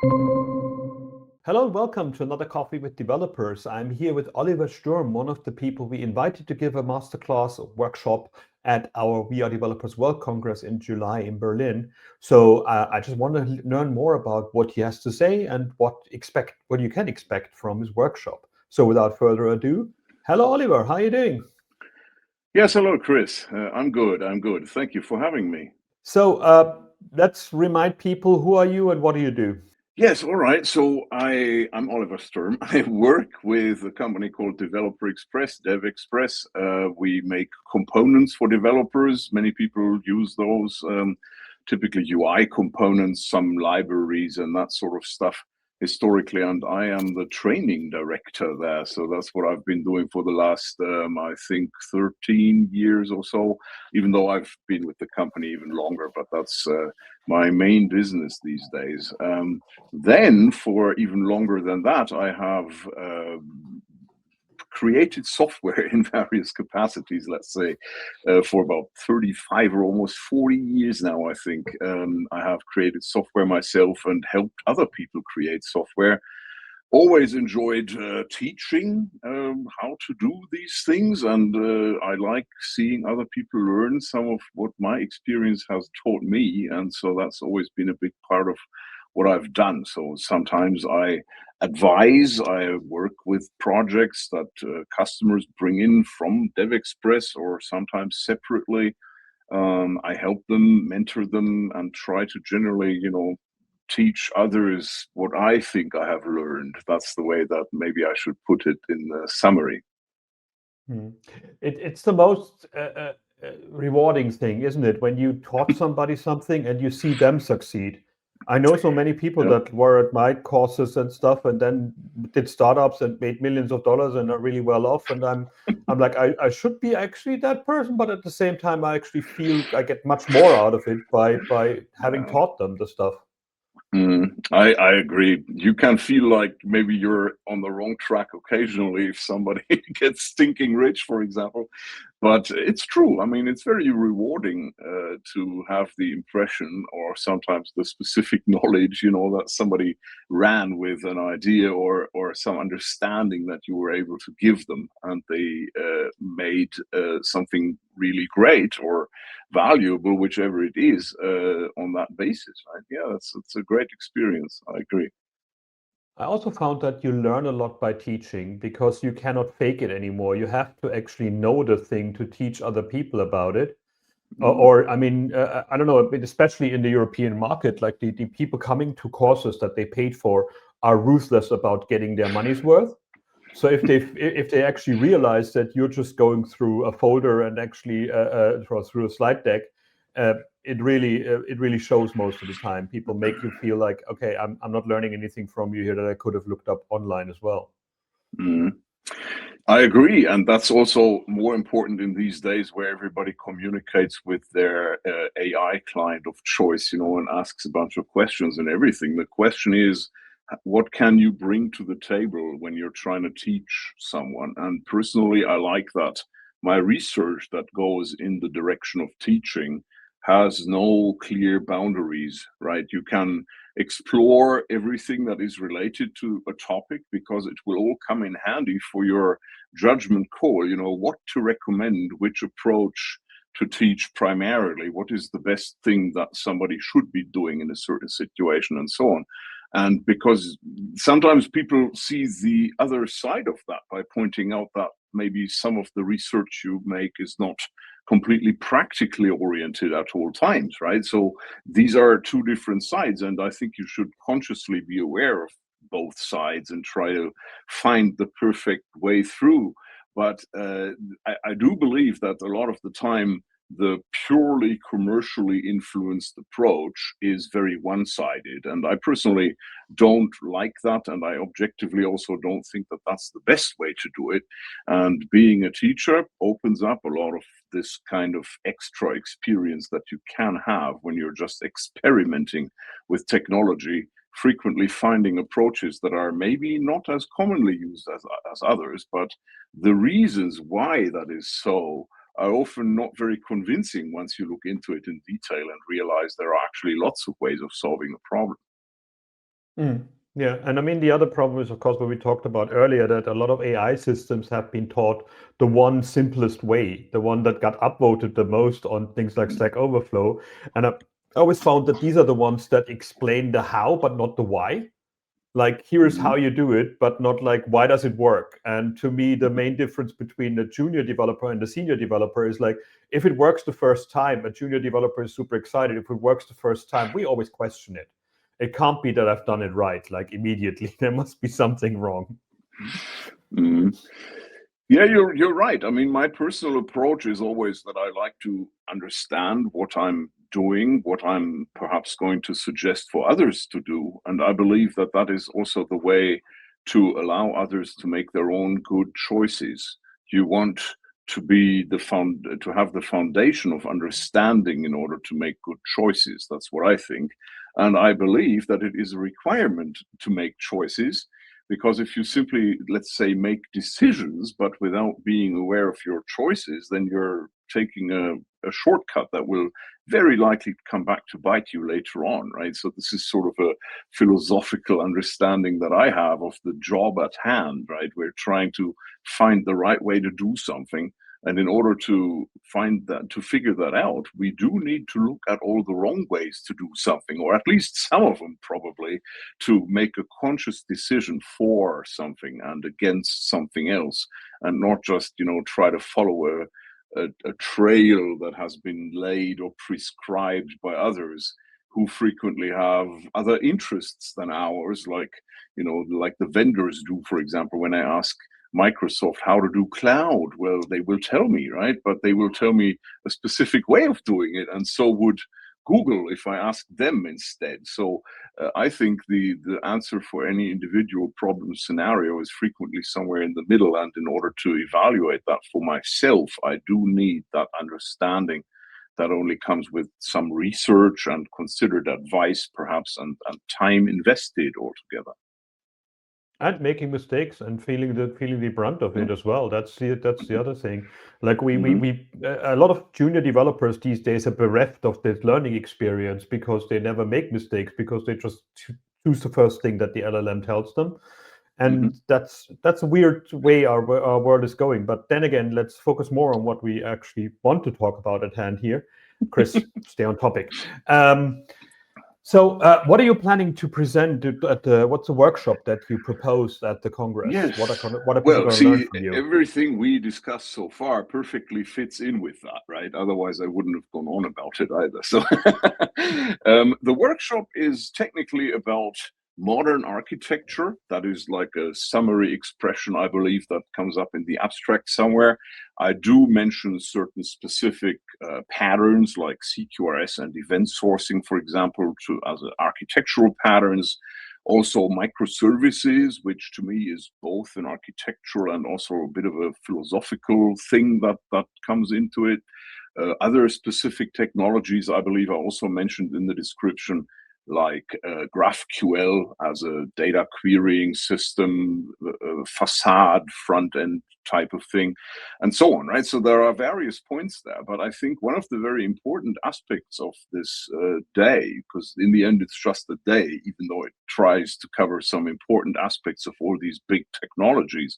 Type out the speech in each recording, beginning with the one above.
Hello and welcome to another Coffee with Developers. I'm here with Oliver Sturm, one of the people we invited to give a masterclass or workshop at our WeAreDevelopers World Congress in July in Berlin. So I just want to learn more about what he has to say and what you can expect from his workshop. So without further ado, hello Oliver, how are you doing? Yes, hello, Chris. I'm good. I'm good. Thank you for having me. So let's remind people, who are you and what do you do? Yes, all right. So I'm Oliver Sturm. I work with a company called DevExpress, DevExpress. We make components for developers. Many people use those, typically UI components, some libraries and that sort of stuff historically. And I am the training director there. So that's what I've been doing for the last, I think, 13 years or so, even though I've been with the company even longer, but that's my main business these days. Then, for even longer than that, I have created software in various capacities, let's say, for about 35 or almost 40 years now, I think. I have created software myself and helped other people create software. Always enjoyed teaching how to do these things, and I like seeing other people learn some of what my experience has taught me, and so that's always been a big part of what I've done. So sometimes I advise, I work with projects that customers bring in from DevExpress or sometimes separately. I help them, mentor them, and try to generally, teach others what I think I have learned. That's the way that maybe I should put it in the summary. Hmm. It's the most rewarding thing, isn't it? When you taught somebody something and you see them succeed. I know so many people Yeah. that were at my courses and stuff, and then did startups and made millions of dollars and are really well off. And I'm like, I should be actually that person, but at the same time, I actually feel I get much more out of it by having Yeah. taught them the stuff. I agree. You can feel like maybe you're on the wrong track occasionally if somebody gets stinking rich, for example. But it's true. I mean, it's very rewarding to have the impression or sometimes the specific knowledge, that somebody ran with an idea or some understanding that you were able to give them, and they made something really great or valuable, whichever it is, on that basis, right? Yeah, it's a great experience. I agree. I also found that you learn a lot by teaching because you cannot fake it anymore. You have to actually know the thing to teach other people about it. Mm. I mean, I don't know, but especially in the European market, like the people coming to courses that they paid for are ruthless about getting their money's worth. So if they actually realize that you're just going through a folder and actually through a slide deck, uh, it really shows most of the time. People make you feel like, okay, I'm not learning anything from you here that I could have looked up online as well. Mm. I agree, and that's also more important in these days where everybody communicates with their AI client of choice, and asks a bunch of questions and everything. The question is, what can you bring to the table when you're trying to teach someone? And personally, I like that. My research that goes in the direction of teaching has no clear boundaries, right? You can explore everything that is related to a topic because it will all come in handy for your judgment call, what to recommend, which approach to teach primarily, what is the best thing that somebody should be doing in a certain situation, and so on. And because sometimes people see the other side of that by pointing out that maybe some of the research you make is not completely practically oriented at all times, right? So these are two different sides, and I think you should consciously be aware of both sides and try to find the perfect way through. But I do believe that a lot of the time, the purely commercially influenced approach is very one sided. And I personally don't like that. And I objectively also don't think that that's the best way to do it. And being a teacher opens up a lot of this kind of extra experience that you can have when you're just experimenting with technology, frequently finding approaches that are maybe not as commonly used as others, but the reasons why that is so are often not very convincing once you look into it in detail and realize there are actually lots of ways of solving a problem. Yeah, and I mean the other problem is, of course, what we talked about earlier, that a lot of AI systems have been taught the one simplest way, the one that got upvoted the most on things like Stack Overflow. And I always found that these are the ones that explain the how, but not the why. Like, here is how you do it, but not like, why does it work? And to me, the main difference between the junior developer and the senior developer is like, if it works the first time, a junior developer is super excited. If it works the first time, we always question it. It can't be that I've done it right, like immediately. There must be something wrong. Yeah, you're right. I mean, my personal approach is always that I like to understand what I'm doing, what I'm perhaps going to suggest for others to do. And I believe that that is also the way to allow others to make their own good choices. You want to be to have the foundation of understanding in order to make good choices. That's what I think. And I believe that it is a requirement to make choices, because if you simply, let's say, make decisions, but without being aware of your choices, then you're taking a shortcut that will very likely come back to bite you later on, right? So this is sort of a philosophical understanding that I have of the job at hand, right? We're trying to find the right way to do something. And in order to figure that out, we do need to look at all the wrong ways to do something, or at least some of them probably, to make a conscious decision for something and against something else, and not just, try to follow a trail that has been laid or prescribed by others who frequently have other interests than ours, like the vendors do. For example, when I ask Microsoft how to do cloud, well, they will tell me, right? But they will tell me a specific way of doing it, and so would Google if I asked them instead. So I think the answer for any individual problem scenario is frequently somewhere in the middle. And in order to evaluate that for myself, I do need that understanding that only comes with some research and considered advice, perhaps, and time invested altogether. And making mistakes and feeling the brunt of it as well. That's the other thing. Like we a lot of junior developers these days are bereft of this learning experience because they never make mistakes, because they just choose the first thing that the LLM tells them. And that's a weird way our world is going. But then again, let's focus more on what we actually want to talk about at hand here. Chris, stay on topic. So what are you planning to present at what's the workshop that you proposed at the Congress? Yes. What are people going to learn from you? Everything we discussed so far perfectly fits in with that, right? Otherwise, I wouldn't have gone on about it either. So the workshop is technically about modern architecture. That is like a summary expression, I believe, that comes up in the abstract somewhere. I do mention certain specific patterns like CQRS and event sourcing, for example, as architectural patterns. Also microservices, which to me is both an architectural and also a bit of a philosophical thing that comes into it. Other specific technologies, I believe, are also mentioned in the description, like GraphQL as a data querying system, facade front end type of thing, and so on, right? So there are various points there, but I think one of the very important aspects of this day, because in the end it's just a day, even though it tries to cover some important aspects of all these big technologies,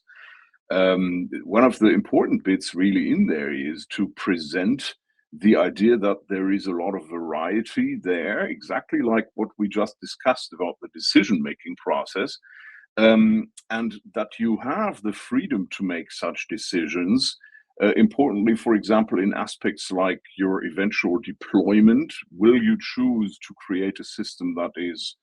one of the important bits really in there is to present the idea that there is a lot of variety there, exactly like what we just discussed about the decision-making process, and that you have the freedom to make such decisions. Importantly, for example, in aspects like your eventual deployment, will you choose to create a system that is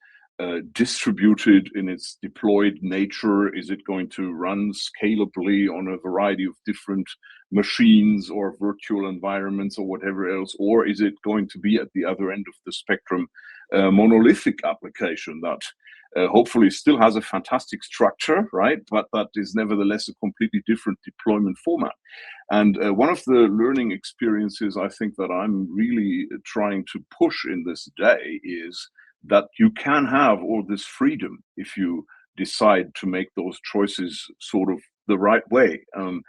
distributed in its deployed nature? Is it going to run scalably on a variety of different machines or virtual environments or whatever else? Or is it going to be at the other end of the spectrum, a monolithic application that hopefully still has a fantastic structure, right? But that is nevertheless a completely different deployment format. And one of the learning experiences I think that I'm really trying to push in this day is that you can have all this freedom if you decide to make those choices sort of the right way. And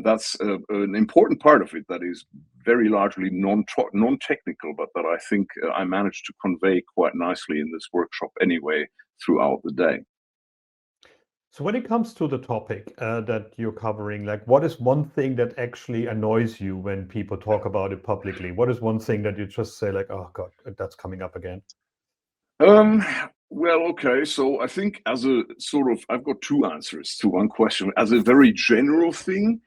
that's an important part of it that is very largely non-technical, but that I think I managed to convey quite nicely in this workshop anyway throughout the day. So when it comes to the topic that you're covering, like what is one thing that actually annoys you when people talk about it publicly? What is one thing that you just say like, oh God, that's coming up again? Well, okay. So I think as a sort of, I've got two answers to one question. As a very general thing,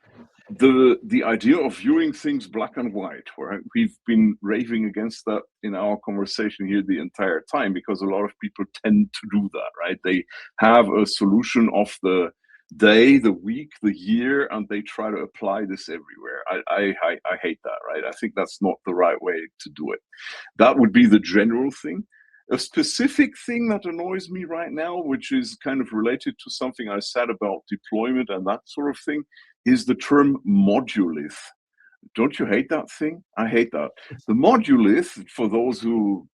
the idea of viewing things black and white, right? We've been raving against that in our conversation here the entire time, because a lot of people tend to do that, right? They have a solution of the day, the week, the year, and they try to apply this everywhere. I hate that, right? I think that's not the right way to do it. That would be the general thing. A specific thing that annoys me right now, which is kind of related to something I said about deployment and that sort of thing, is the term modulith. Don't you hate that thing? I hate that. The modulith, for those who,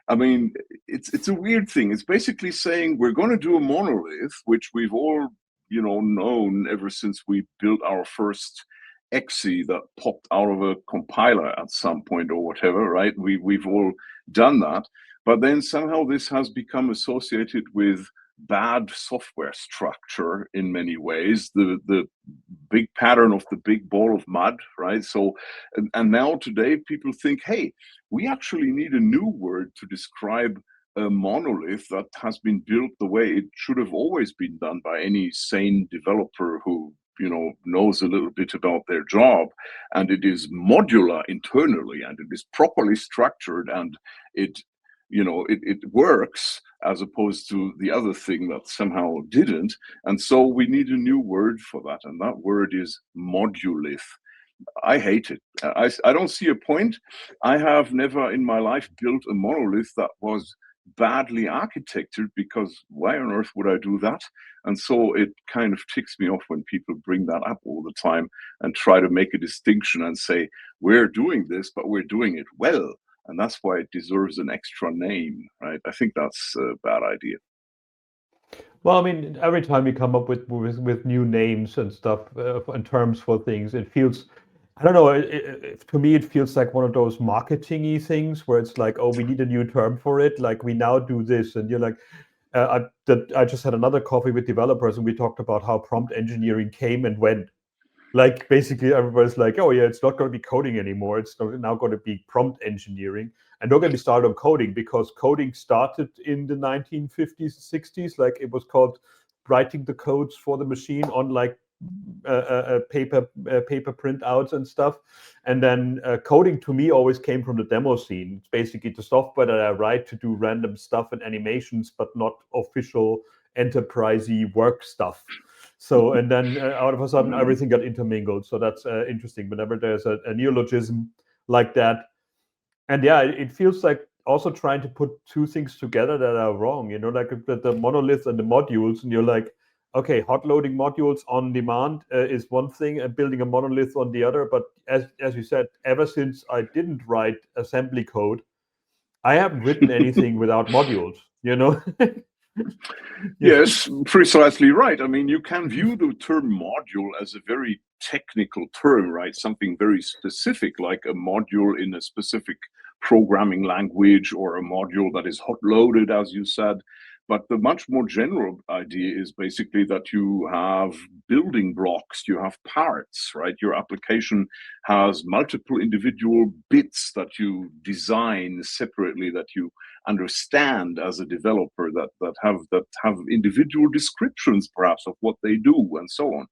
I mean, it's a weird thing. It's basically saying we're going to do a monolith, which we've all, known ever since we built our first exe that popped out of a compiler at some point or whatever, right? We've all done that. But then somehow this has become associated with bad software structure in many ways, the big pattern of the big ball of mud, right? So, and now today people think, hey, we actually need a new word to describe a monolith that has been built the way it should have always been done by any sane developer who knows a little bit about their job, and it is modular internally, and it is properly structured, and it works, as opposed to the other thing that somehow didn't. And so we need a new word for that, and that word is modulith. I hate it. I don't see a point. I have never in my life built a monolith that was badly architected, because why on earth would I do that? And so it kind of ticks me off when people bring that up all the time and try to make a distinction and say, we're doing this, but we're doing it well, and that's why it deserves an extra name, right? I think that's a bad idea. Well, I mean, every time we come up with new names and stuff and terms for things, it feels, I don't know, to me it feels like one of those marketing-y things where it's like, oh, we need a new term for it, like we now do this, and you're like, I just had another coffee with developers and we talked about how prompt engineering came and went. Like basically everybody's like, oh yeah, it's not going to be coding anymore. It's now going to be prompt engineering. And don't get me started on coding, because coding started in the 1950s, 60s. Like it was called writing the codes for the machine on like paper printouts and stuff. And then coding to me always came from the demo scene. It's basically the software that I write to do random stuff and animations, but not official enterprisey work stuff. So, and then out of a sudden, everything got intermingled. So that's interesting. Whenever there's a neologism like that, and yeah, it feels like also trying to put two things together that are wrong. Like the monoliths and the modules, and you're like, okay, hot loading modules on demand is one thing, and building a monolith on the other. But as you said, ever since I didn't write assembly code, I haven't written anything without modules. Yes, precisely right. I mean, you can view the term module as a very technical term, right? Something very specific, like a module in a specific programming language, or a module that is hot loaded, as you said. But the much more general idea is basically that you have building blocks, you have parts, right? Your application has multiple individual bits that you design separately, that you understand as a developer, that have individual descriptions perhaps of what they do, and so on.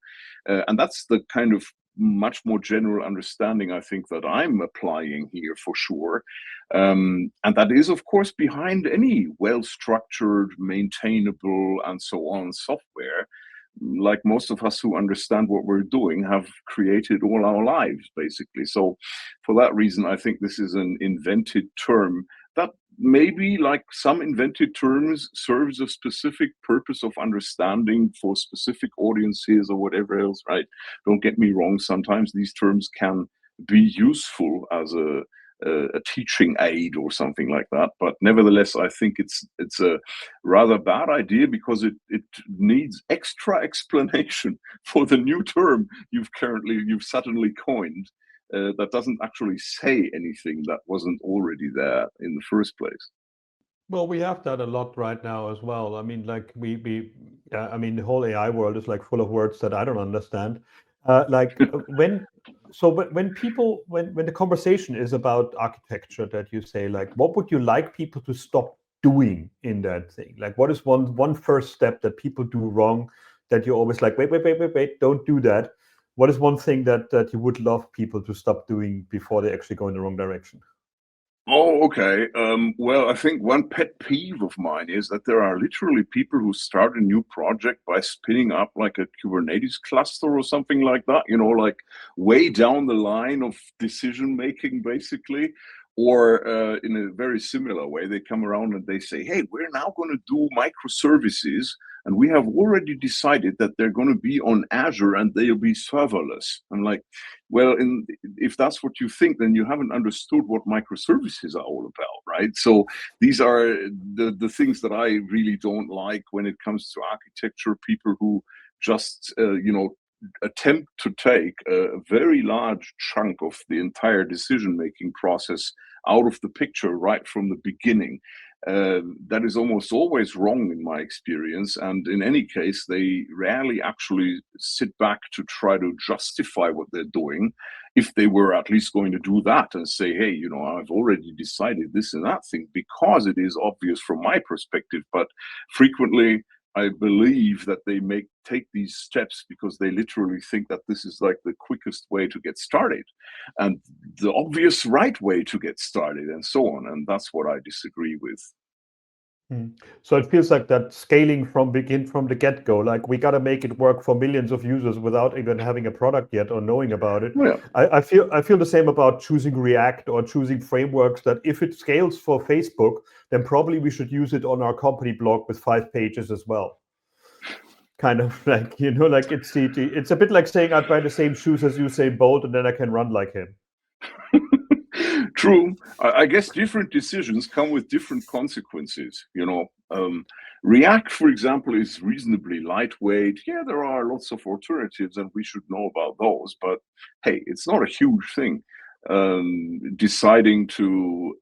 And that's the kind of much more general understanding I think that I'm applying here, for sure. And that is, of course, behind any well-structured, maintainable, and so on software. Like most of us who understand what we're doing have created all our lives, basically. So for that reason, I think this is an invented term that maybe, like some invented terms, serves a specific purpose of understanding for specific audiences or whatever else, right? Don't get me wrong, sometimes these terms can be useful as a teaching aid or something like that, but nevertheless, I think it's a rather bad idea, because it needs extra explanation for the new term you've suddenly coined. that doesn't actually say anything that wasn't already there in the first place. Well, we have that a lot right now as well. I mean, like I mean, the whole AI world is like full of words that I don't understand. When the conversation is about architecture, that you say like, what would you like people to stop doing in that thing? Like, what is one first step that people do wrong that you're always like, wait, don't do that. What is one thing that you would love people to stop doing before they actually go in the wrong direction? Oh, okay. Well, I think one pet peeve of mine is that there are literally people who start a new project by spinning up like a Kubernetes cluster or something like that, like way down the line of decision making, basically. Or in a very similar way, they come around and they say, hey, we're now going to do microservices. And we have already decided that they're going to be on Azure and they'll be serverless. I'm like, well, if that's what you think, then you haven't understood what microservices are all about, right? So these are the things that I really don't like when it comes to architecture. People who just, attempt to take a very large chunk of the entire decision-making process out of the picture right from the beginning. That is almost always wrong in my experience. And in any case, they rarely actually sit back to try to justify what they're doing. If they were at least going to do that and say, hey, I've already decided this and that thing because it is obvious from my perspective. But frequently, I believe that they take these steps because they literally think that this is like the quickest way to get started and the obvious right way to get started and so on. And that's what I disagree with. So it feels like that scaling from the get-go, like we got to make it work for millions of users without even having a product yet or knowing about it. Yeah. I feel the same about choosing React or choosing frameworks that if it scales for Facebook, then probably we should use it on our company blog with 5 pages as well. Kind of like, like it's a bit like saying I'd buy the same shoes as Usain Bolt and then I can run like him. True. I guess different decisions come with different consequences. React, for example, is reasonably lightweight. Yeah, there are lots of alternatives and we should know about those. But hey, it's not a huge thing. Deciding to,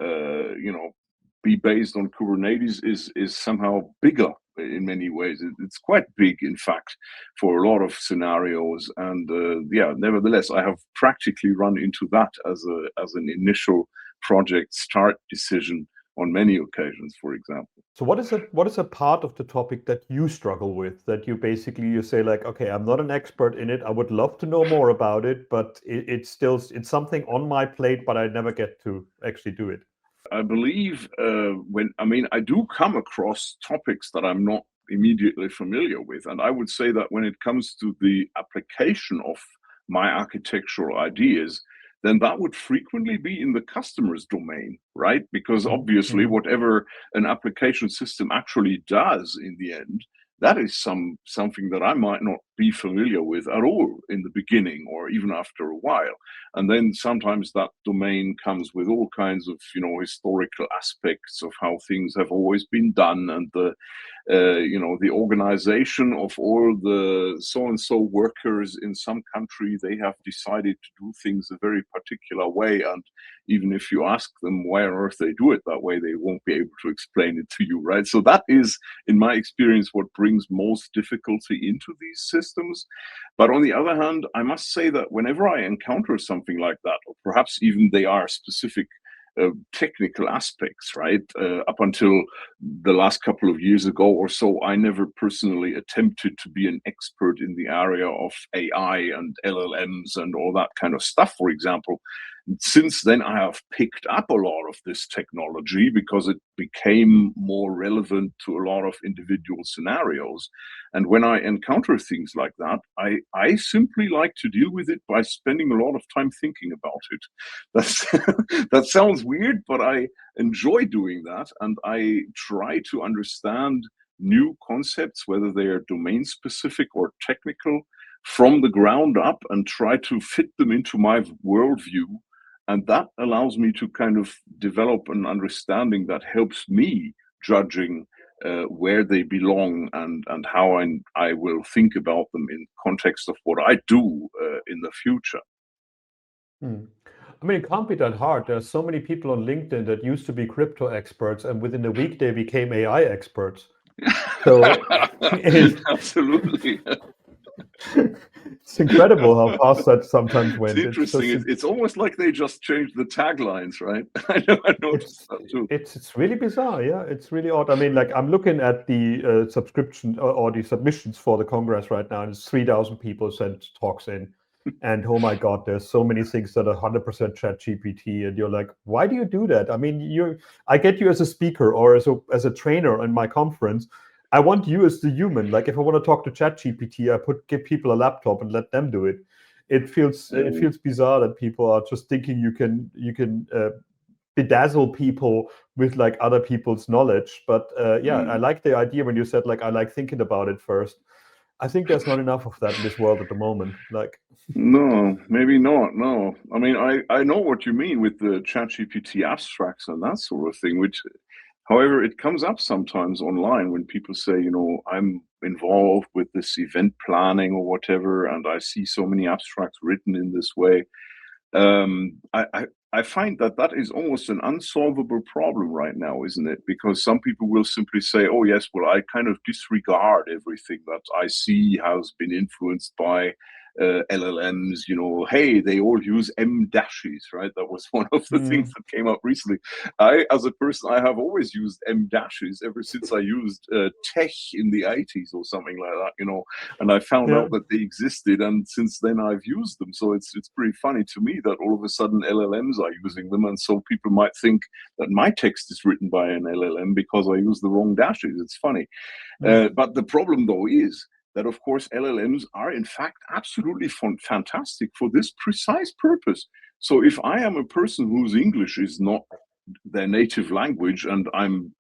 be based on Kubernetes is somehow bigger in many ways. It's quite big, in fact, for a lot of scenarios. And nevertheless, I have practically run into that as an initial project start decision on many occasions, for example. So what is a part of the topic that you struggle with, that you say like, okay, I'm not an expert in it. I would love to know more about it, but it's something on my plate, but I never get to actually do it. I believe I do come across topics that I'm not immediately familiar with. And I would say that when it comes to the application of my architectural ideas, then that would frequently be in the customer's domain, right? Because obviously, whatever an application system actually does in the end, that is something that I might not be familiar with at all in the beginning or even after a while. And then sometimes that domain comes with all kinds of, historical aspects of how things have always been done and the organization of all the so-and-so workers in some country, they have decided to do things a very particular way. And even if you ask them why on earth they do it that way, they won't be able to explain it to you, right? So that is, in my experience, what brings most difficulty into these systems. But on the other hand, I must say that whenever I encounter something like that, or perhaps even they are specific technical aspects, right? Up until the last couple of years ago or so, I never personally attempted to be an expert in the area of AI and LLMs and all that kind of stuff, for example. Since then, I have picked up a lot of this technology because it became more relevant to a lot of individual scenarios. And when I encounter things like that, I simply like to deal with it by spending a lot of time thinking about it. That sounds weird, but I enjoy doing that. And I try to understand new concepts, whether they are domain specific or technical, from the ground up and try to fit them into my worldview. And that allows me to kind of develop an understanding that helps me judging where they belong and how I will think about them in context of what I do in the future. I mean, it can't be that hard. There's so many people on LinkedIn that used to be crypto experts, and within a week they became AI experts. So Absolutely. it's incredible how fast that sometimes went. It's interesting. It's almost like they just changed the taglines, right? I noticed that too. It's really bizarre. Yeah, it's really odd. I mean, like I'm looking at the subscription or the submissions for the Congress right now, and it's 3,000 people sent talks in. And oh my God, there's so many things that are 100% ChatGPT, and you're like, why do you do that? I mean, I get you as a speaker or as a trainer in my conference. I want you as the human. Like if I want to talk to ChatGPT, I give people a laptop and let them do it. It feels bizarre that people are just thinking you can bedazzle people with like other people's knowledge. But I like the idea when you said like I like thinking about it first. I think there's not enough of that in this world at the moment. Like, no, maybe not. No, I mean, I know what you mean with the ChatGPT abstracts and that sort of thing. Which, however, it comes up sometimes online when people say, I'm involved with this event planning or whatever, and I see so many abstracts written in this way. I find that is almost an unsolvable problem right now, isn't it? Because some people will simply say, oh, yes, well, I kind of disregard everything that I see has been influenced by LLMs, hey, they all use M dashes, right? That was one of the things that came up recently. As a person, I have always used M dashes ever since I used tech in the 80s or something like that, and I found out that they existed, and since then I've used them. So it's pretty funny to me that all of a sudden LLMs are using them, and so people might think that my text is written by an LLM because I use the wrong dashes. It's funny. But the problem, though, is that, of course, LLMs are in fact absolutely fantastic for this precise purpose. So if I am a person whose English is not their native language and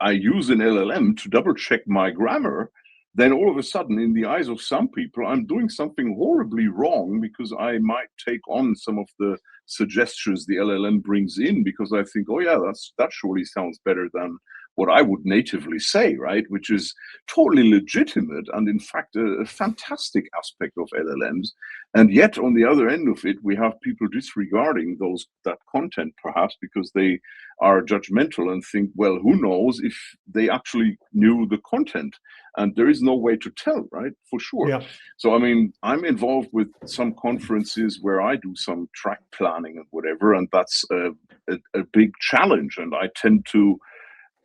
I use an LLM to double check my grammar, then all of a sudden, in the eyes of some people, I'm doing something horribly wrong because I might take on some of the suggestions the LLM brings in because I think, oh yeah, that surely sounds better than what I would natively say, right? Which is totally legitimate and in fact a fantastic aspect of LLMs. And yet on the other end of it, we have people disregarding that content perhaps because they are judgmental and think, well, who knows if they actually knew the content? And there is no way to tell, right? For sure. Yeah. So, I mean, I'm involved with some conferences where I do some track planning and whatever, and that's a big challenge. And I tend to,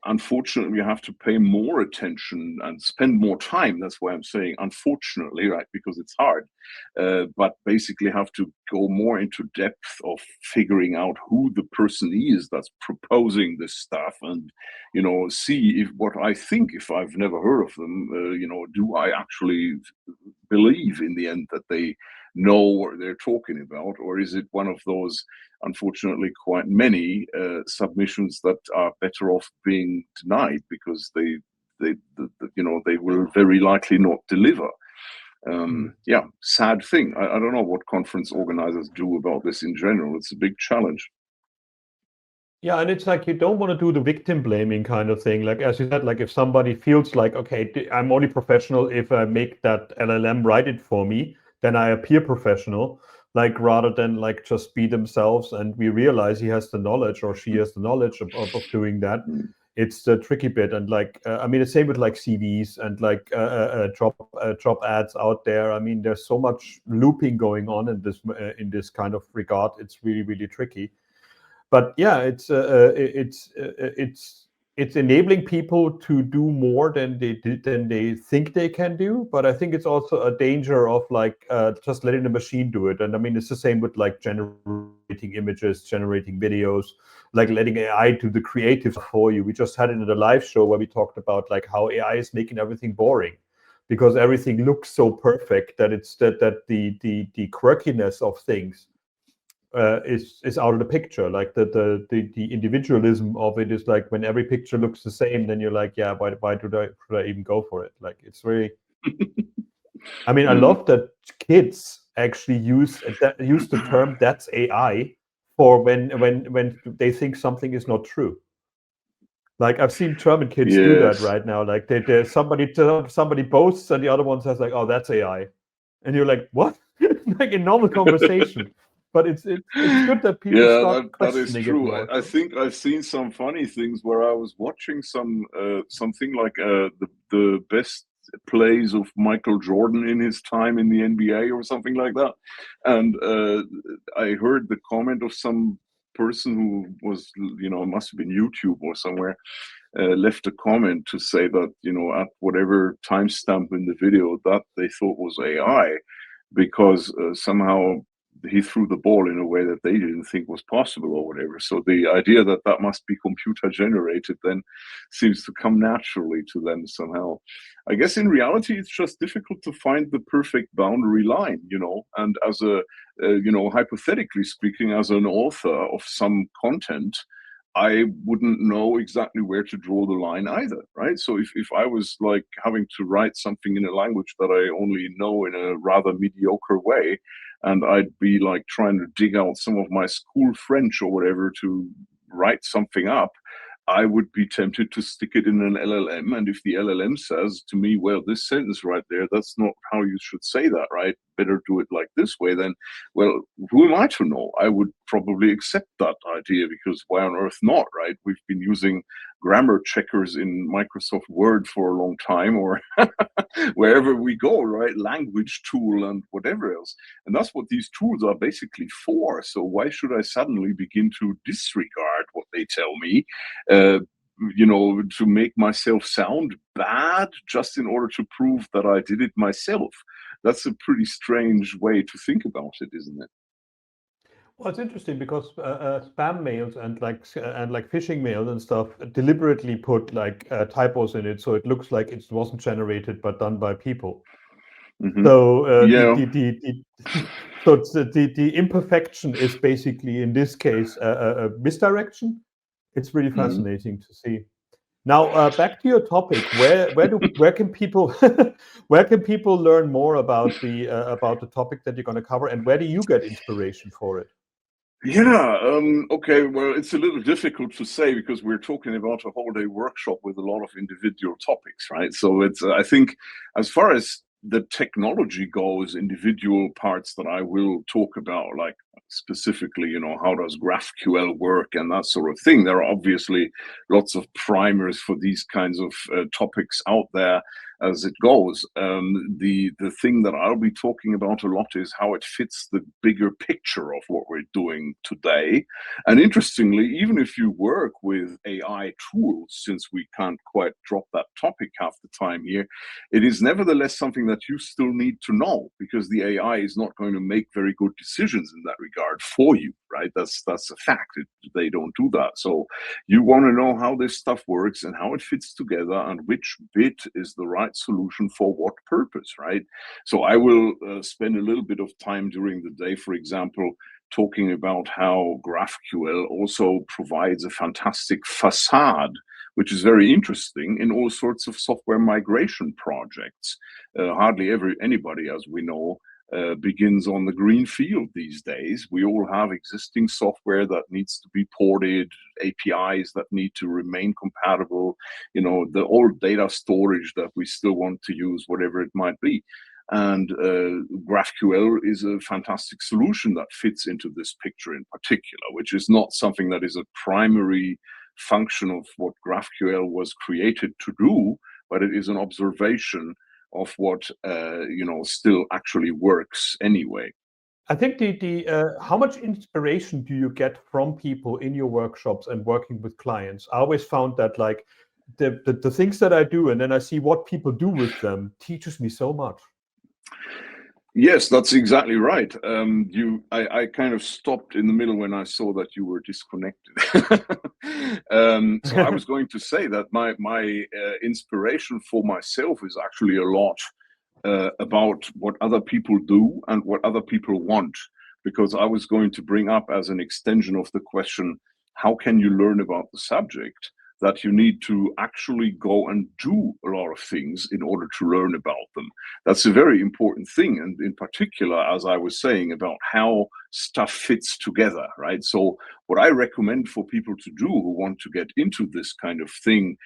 unfortunately, you have to pay more attention and spend more time. That's why I'm saying unfortunately, right? Because it's hard. But basically have to go more into depth of figuring out who the person is that's proposing this stuff and, see if what I think, if I've never heard of them, do I actually believe in the end that they know what they're talking about, or is it one of those, unfortunately, quite many submissions that are better off being denied because they will very likely not deliver. Sad thing. I don't know what conference organizers do about this in general. It's a big challenge. Yeah, and it's like you don't want to do the victim blaming kind of thing. Like as you said, like if somebody feels like, okay, I'm only professional if I make that LLM write it for me, then I appear professional, like rather than like just be themselves and we realize he has the knowledge or she has the knowledge of doing that. It's the tricky bit. And like, I mean, the same with like CVs and like job ads out there. I mean, there's so much looping going on in this kind of regard. It's really, really tricky. But yeah, it's enabling people to do more than they think they can do. But I think it's also a danger of like just letting the machine do it. And I mean, it's the same with like generating images, generating videos, like letting AI do the creative for you. We just had it in a live show where we talked about like how AI is making everything boring because everything looks so perfect that the quirkiness of things is out of the picture. Like the individualism of it is like when every picture looks the same, then you're like, yeah, why should I even go for it? Like it's very. I mean, I love that kids actually use the term "that's AI" for when they think something is not true. Like I've seen German kids do that right now. Like somebody boasts and the other one says like, "Oh, that's AI," and you're like, "What?" Like in normal conversation. but it's good that people Yeah, start that is questioning it true. more. I think I've seen some funny things where I was watching something like the best plays of Michael Jordan in his time in the NBA or something like that, and I heard the comment of some person who was, must have been YouTube or somewhere, left a comment to say that, at whatever timestamp in the video that they thought was AI, because somehow he threw the ball in a way that they didn't think was possible or whatever. So the idea that that must be computer generated then seems to come naturally to them somehow. I guess in reality, it's just difficult to find the perfect boundary line, and as hypothetically speaking, as an author of some content, I wouldn't know exactly where to draw the line either, right? So if I was like having to write something in a language that I only know in a rather mediocre way, and I'd be like trying to dig out some of my school French or whatever to write something up, I would be tempted to stick it in an LLM. And if the LLM says to me, well, this sentence right there, that's not how you should say that, right? Better do it like this way, then, well, who am I to know? I would probably accept that idea, because why on earth not, right? We've been using grammar checkers in Microsoft Word for a long time, or wherever we go, right? Language tool and whatever else. And that's what these tools are basically for. So why should I suddenly begin to disregard what they tell me, to make myself sound bad just in order to prove that I did it myself? That's a pretty strange way to think about it, isn't it? Well, it's interesting because spam mails and like phishing mails and stuff deliberately put like typos in it, so it looks like it wasn't generated but done by people. Mm-hmm. So Yeah. so the imperfection is basically in this case a misdirection. It's really fascinating to see. Now back to your topic. Where can people where can people learn more about the topic that you're going to cover, and where do you get inspiration for it? Yeah, okay, well, it's a little difficult to say because we're talking about a whole day workshop with a lot of individual topics, right? So it's, I think, as far as the technology goes, individual parts that I will talk about, like specifically, how does GraphQL work and that sort of thing. There are obviously lots of primers for these kinds of topics out there as it goes. The thing that I'll be talking about a lot is how it fits the bigger picture of what we're doing today. And interestingly, even if you work with AI tools, since we can't quite drop that topic half the time here, it is nevertheless something that you still need to know, because the AI is not going to make very good decisions in that regard for you, right? That's a fact. They don't do that. So you want to know how this stuff works and how it fits together and which bit is the right solution for what purpose, right? So I will spend a little bit of time during the day, for example, talking about how GraphQL also provides a fantastic facade, which is very interesting in all sorts of software migration projects. Hardly anybody, as we know, begins on the green field these days. We all have existing software that needs to be ported, APIs that need to remain compatible, the old data storage that we still want to use, whatever it might be. And GraphQL is a fantastic solution that fits into this picture in particular, which is not something that is a primary function of what GraphQL was created to do, but it is an observation of what still actually works anyway. I think how much inspiration do you get from people in your workshops and working with clients? I always found that like the things that I do and then I see what people do with them teaches me so much. Yes, that's exactly right. I kind of stopped in the middle when I saw that you were disconnected. So I was going to say that my inspiration for myself is actually a lot about what other people do and what other people want, because I was going to bring up as an extension of the question, how can you learn about the subject, that you need to actually go and do a lot of things in order to learn about them. That's a very important thing. And in particular, as I was saying, about how stuff fits together, right? So what I recommend for people to do who want to get into this kind of thing,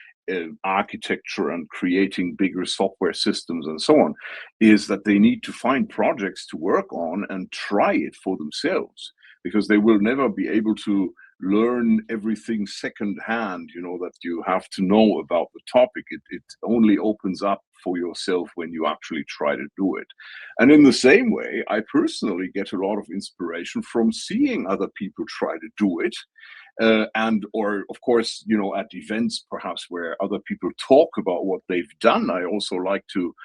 architecture and creating bigger software systems and so on, is that they need to find projects to work on and try it for themselves. because they will never be able to learn everything secondhand, that you have to know about the topic. It only opens up for yourself when you actually try to do it. And in the same way, I personally get a lot of inspiration from seeing other people try to do it. Or of course, at events perhaps where other people talk about what they've done, I also like to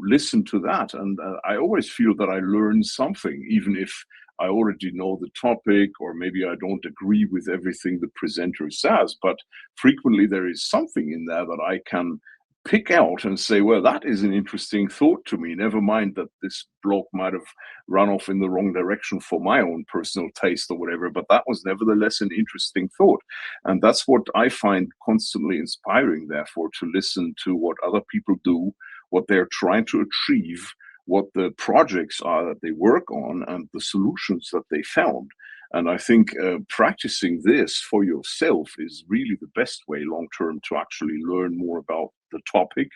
listen to that. And I always feel that I learn something, even if I already know the topic, or maybe I don't agree with everything the presenter says, but frequently there is something in there that I can pick out and say, well, that is an interesting thought to me. Never mind that this bloke might have run off in the wrong direction for my own personal taste or whatever, but that was nevertheless an interesting thought. And that's what I find constantly inspiring, therefore, to listen to what other people do, what they're trying to achieve, what the projects are that they work on, and the solutions that they found. And I think practicing this for yourself is really the best way long-term to actually learn more about the topic,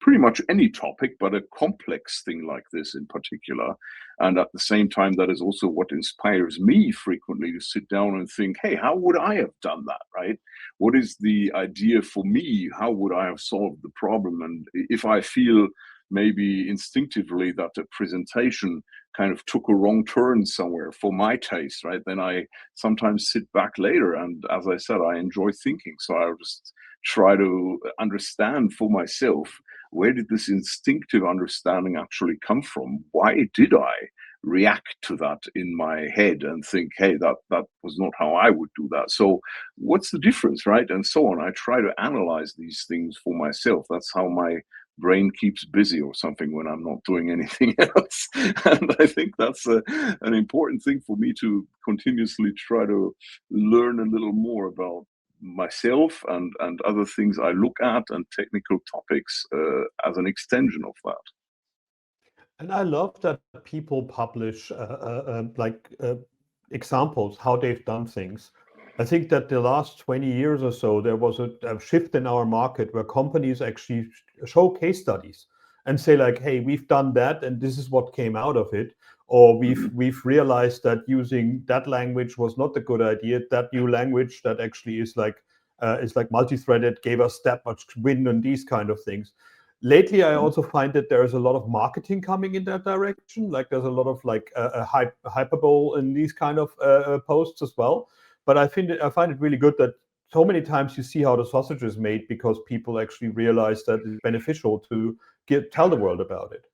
pretty much any topic, but a complex thing like this in particular. And at the same time, that is also what inspires me frequently to sit down and think, hey, how would I have done that, right? What is the idea for me? How would I have solved the problem? And if I feel maybe instinctively that the presentation kind of took a wrong turn somewhere for my taste, right? Then I sometimes sit back later, and as I said, I enjoy thinking. So I'll just try to understand for myself, where did this instinctive understanding actually come from? Why did I react to that in my head and think, hey, that was not how I would do that? So what's the difference, right? And so on. I try to analyze these things for myself. That's how my brain keeps busy or something when I'm not doing anything else. And I think that's an important thing for me to continuously try to learn a little more about myself and other things I look at, and technical topics as an extension of that. And I love that people publish examples how they've done things. I think that the last 20 years or so, there was a shift in our market where companies actually show case studies and say like, hey, we've done that and this is what came out of it. Or we've realized that using that language was not a good idea. That new language that actually is like multi-threaded gave us that much win and these kind of things. Lately, I also find that there's a lot of marketing coming in that direction. Like there's a lot of like a hyperbole in these kind of posts as well. But I find it really good that so many times you see how the sausage is made because people actually realize that it's beneficial to tell the world about it.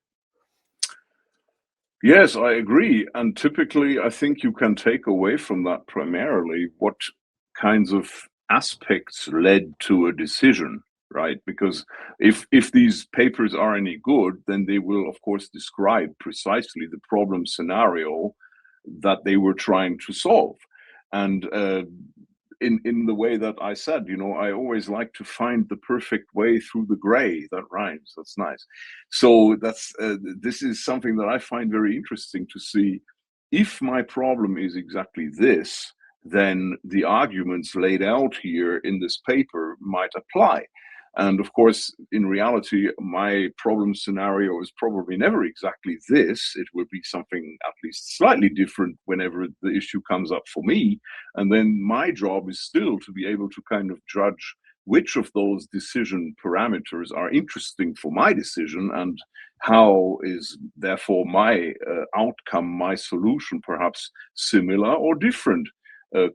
Yes, I agree. And typically, I think you can take away from that primarily what kinds of aspects led to a decision, right? Because if these papers are any good, then they will, of course, describe precisely the problem scenario that they were trying to solve. And in the way that I said, I always like to find the perfect way through the gray. That rhymes. That's nice. So that's this is something that I find very interesting to see. If my problem is exactly this, then the arguments laid out here in this paper might apply. And of course, in reality, my problem scenario is probably never exactly this. It will be something at least slightly different whenever the issue comes up for me. And then my job is still to be able to kind of judge which of those decision parameters are interesting for my decision, and how is therefore my outcome, my solution, perhaps similar or different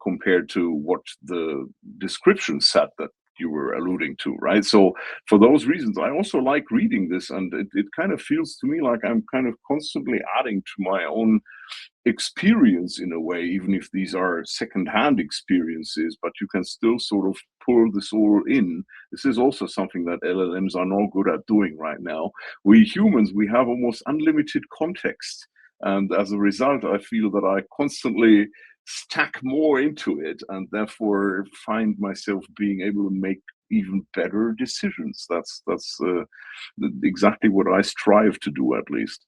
compared to what the description said that you were alluding to, right? So for those reasons, I also like reading this, and it kind of feels to me like I'm kind of constantly adding to my own experience in a way, even if these are secondhand experiences, but you can still sort of pull this all in. This is also something that LLMs are not good at doing right now. We humans, we have almost unlimited context. And as a result, I feel that I constantly stack more into it, and therefore find myself being able to make even better decisions. That's exactly what I strive to do, at least.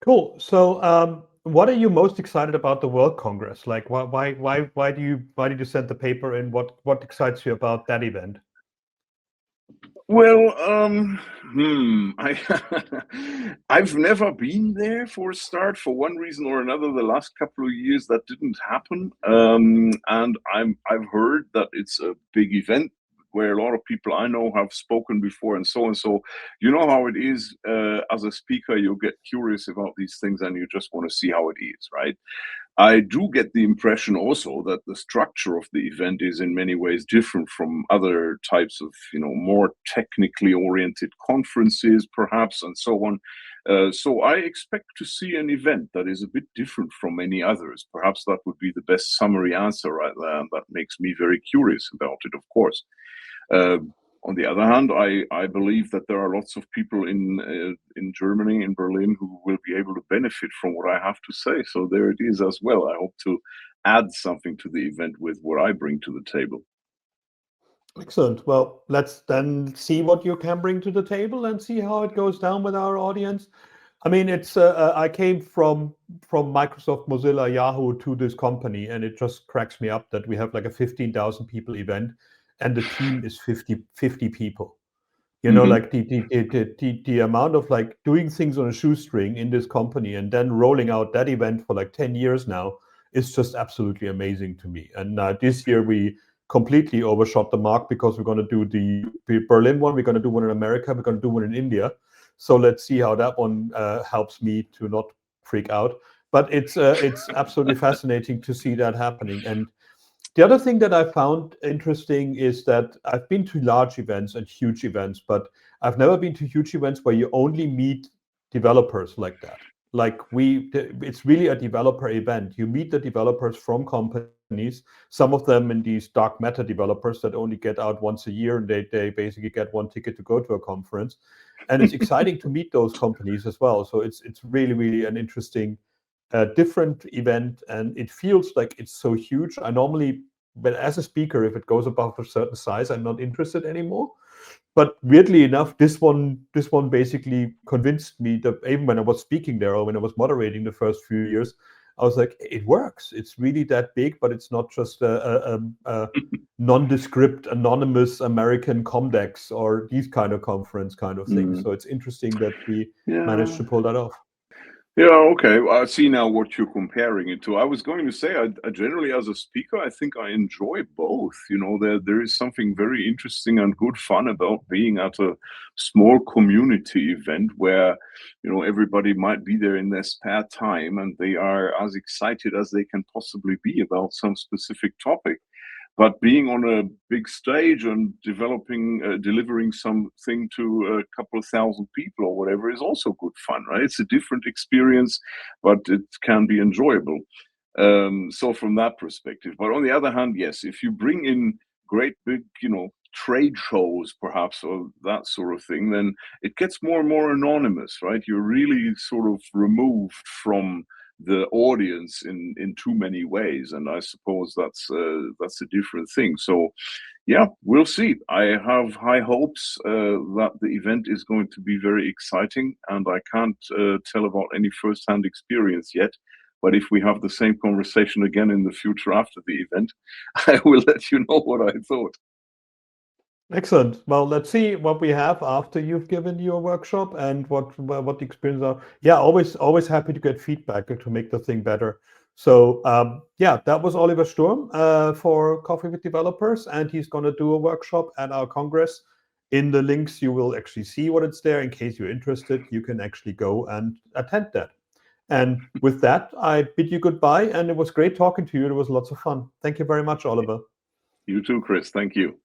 Cool. So, what are you most excited about the World Congress? Like, why did you send the paper in? What excites you about that event? Well, I've never been there for a start. For one reason or another, the last couple of years that didn't happen. And I've heard that it's a big event where a lot of people I know have spoken before and so on. So you know how it is as a speaker, you get curious about these things and you just want to see how it is, right? I do get the impression also that the structure of the event is in many ways different from other types of, more technically oriented conferences, perhaps, and so on. So I expect to see an event that is a bit different from many others. Perhaps that would be the best summary answer right there. And that makes me very curious about it, of course. On the other hand, I believe that there are lots of people in Germany, in Berlin, who will be able to benefit from what I have to say. So there it is as well. I hope to add something to the event with what I bring to the table. Excellent. Well, let's then see what you can bring to the table and see how it goes down with our audience. I mean, it's I came from Microsoft, Mozilla, Yahoo to this company, and it just cracks me up that we have like a 15,000 people event, and the team is 50 people. Like the amount of like doing things on a shoestring in this company and then rolling out that event for like 10 years now is just absolutely amazing to me. And this year we completely overshot the mark because we're going to do the Berlin one, we're going to do one in America, we're going to do one in India. So let's see how that one helps me to not freak out. But it's absolutely fascinating to see that happening. And the other thing that I found interesting is that I've been to large events and huge events, but I've never been to huge events where you only meet developers like that. Like it's really a developer event. You meet the developers from companies, some of them in these dark matter developers that only get out once a year and they basically get one ticket to go to a conference. And it's exciting to meet those companies as well. So it's really, really an interesting different event, and it feels like it's so huge. I normally, but as a speaker, if it goes above a certain size, I'm not interested anymore. But weirdly enough, this one basically convinced me that even when I was speaking there or when I was moderating the first few years, I was like, it works. It's really that big, but it's not just a nondescript, anonymous American Comdex or these kind of conference kind of things. So it's interesting that we managed to pull that off. Yeah, okay. I see now what you're comparing it to. I was going to say, I generally, as a speaker, I think I enjoy both. There is something very interesting and good fun about being at a small community event where, everybody might be there in their spare time and they are as excited as they can possibly be about some specific topic. But being on a big stage and delivering something to a couple of thousand people or whatever is also good fun, right? It's a different experience, but it can be enjoyable. So from that perspective. But on the other hand, yes, if you bring in great big, trade shows perhaps or that sort of thing, then it gets more and more anonymous, right? You're really sort of removed from the audience in too many ways, and I suppose that's a different thing. So yeah, we'll see. I have high hopes that the event is going to be very exciting, and I can't tell about any first-hand experience yet. But if we have the same conversation again in the future after the event, I will let you know what I thought. Excellent. Well, let's see what we have after you've given your workshop and what the experience are. Yeah, always happy to get feedback to make the thing better. So yeah, that was Oliver Sturm for Coffee with Developers, and he's going to do a workshop at our Congress. In the links, you will actually see what it's there. In case you're interested, you can actually go and attend that. And with that, I bid you goodbye, and it was great talking to you. It was lots of fun. Thank you very much, Oliver. You too, Chris. Thank you.